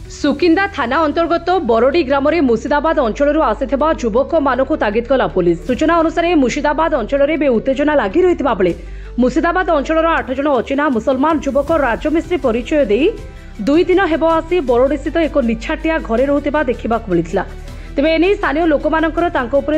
सुकिंदा थाना अंतर्गत बरडी ग्राम में मुर्शिदाबाद अंचल आसिथिबा युवक मानक तागिद कला पुलिस। सूचना अनुसार मुर्शिदाबाद अंचल में उत्तेजना लगी रही बेले मुर्शिदाबाद अंचल 8 जन अचिना मुसलमान युवक राजमिस्त्री परिचय दे 2 दिन हेब आसी बरडी स्थित एक निछाटिया घरे रोता देखा मिलता। तेज एने स्थानीय लोक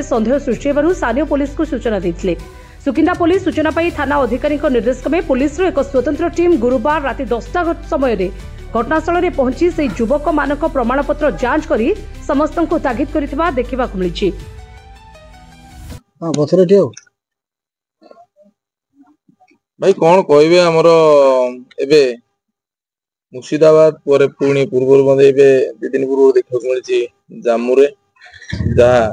सन्देह सृष्टि स्थानीय पुलिस को सूचना देते। सुकिंदा पुलिस सूचना पाई थाना अधिकारी निर्देश में पुलिस एक स्वतंत्र टीम गुरुवार राति 10टा समय घटनास्थल में पहुंची से युवक मानक प्रमाणपत्र जांच कर समस्त को तागिद करथिबा देखा मिली। भाई कौन कहबे हमर एबे मुर्शिदाबाद पर पुणी पूर्व दु दिन पूर्व देखा मिली जम्मू रे जहाँ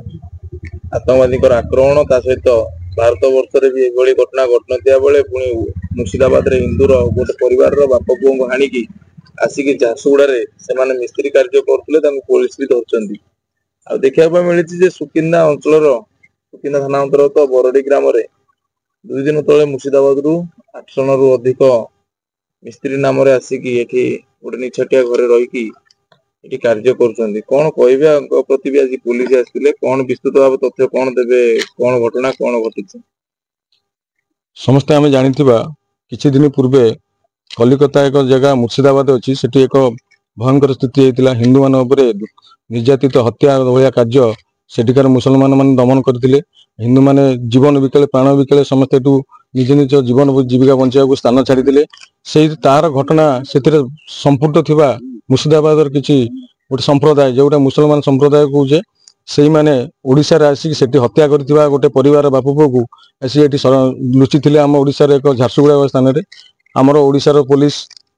आतंकवादी आक्रमण ता सहित भारत वर्ष रे भी एभली घटना घटना बेले पुणी मुर्शिदाबाद रे हिंदूर गोटे परिवार बाप पुओ को हाणिकी आसिक झारसुगुड़ा से मिस्त्री कार्य करते पुलिस भी धरती। आ देखा मिली सुकिंदा अंचल सुकिंदा थाना अंतर्गत बरडी ग्राम 2 दिन तले मुर्शिदाबाद रु 8 जन रु अधिक मिस्त्री नाम आसिक गोटे निछटिया घरे रही कार्य कर कौन कहबे प्रति भी आज पुलिस आसते कौन विस्तृत भाव तथ्य कौन देवे कौन घटना कौन घटी समस्ते आम जानी किछि दिन पूर्वे कलिकता एक जगह मुर्शिदाबाद अच्छी सेठी एक भयंकर स्थिति होता हिंदू मान निर्यातित हत्या भाया कार्य सेठिकार मुसलमान मान दमन करते हिंदू माने जीवन बिकले प्राण बिकले समस्ते निज निज जीवन जीविका बचाई स्थान छाड़ी से तार घटना से संपुट थिबा मुर्शिदाबाद किसी गोटे संप्रदाय जोटा मुसलमान संप्रदाय कहे से मैंने ओडिशा आसिक सेठी हत्या करथिबा गोटे परिवार बापू पुओ को आसिक लुचि थे आम ओडिशा एक झारसुगुड़ा स्थान में आमर ओडिशार पुलिस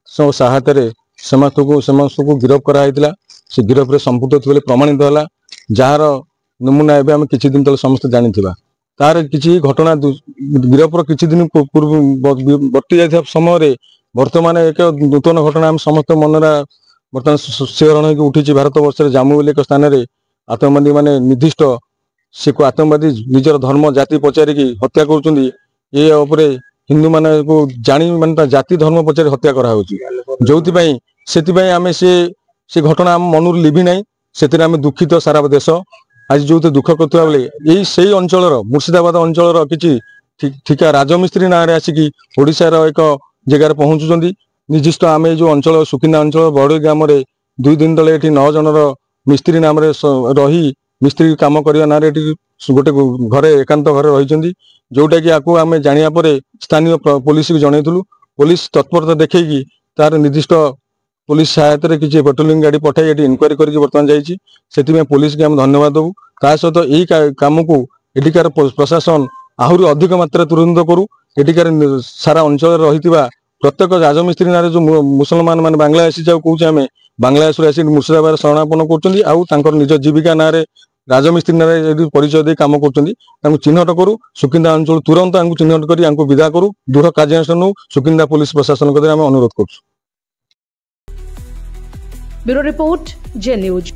सहायता समस्त को गिरफ्त कराइला से गिरफ्त संपुट थे प्रमाणित है जार नमूना एवं आम किसी दिन तले समस्त जानी तार किसी घटना गिरफ्तर किसी दिन पूर्व बर्ती जा समय बर्तमान एक नूतन घटना आम समस्त मनरा बर्तमान शिहरण हो उठी भारत वर्ष जम्मू बोली एक स्थान में आतंकवादी माने निर्दिष्ट से आतंकवादी निजर धर्म जाति पचारिकी हत्या कर हिंदू मान को जानी मान जाति धर्म पचार हत्या कराई आम से घटना आम मनूर लिभि ना से दुखित सारा देश आज जो दुख करता बेले यही से अंचल मुर्शिदाबाद अंचल किसी ठिका राजमिस्त्री ना आसिकी ओडिशार एक जगार पहुंचुंट निर्दिष्ट आम जो अंचल सुकिंदा अंचल बरडी ग्राम 2 दिन तले 9 जन मिस्त्री नाम रही मिस्त्री काम करने ना गोटे घरे एकांत घरे रही जोटा कि आपको आम जाना स्थानीय पुलिस को जनइलु पुलिस तत्परता देखी तार निर्दिष्ट पुलिस सहायता किसी पेट्रोलिंग गाड़ी पठाई इनक्वारी करके बर्तमान जाइए पुलिस की आम धन्यवाद देवु ता सहित यही कम को एटिकार प्रशासन आहरी अधिक मात्रा तुरंत करू एटिकार सारा अंचल रही प्रत्येक राजमिस्त्री ना जो मुसलमान मान बांग्लादेशी जो कहे आम बांग्लादेश आसिक मुर्शिदाबाद शरणापन कर निज जीविका ना राजमिस्त्री ना परिचय दे कम कर चिन्हट करू सुकिंदा अंचल तुरंत चिन्हट कर विदा करू दृढ़ कार्यानुष्ठान सुकिंदा पुलिस प्रशासन को अनुरोध कर। ब्यूरो रिपोर्ट जे न्यूज।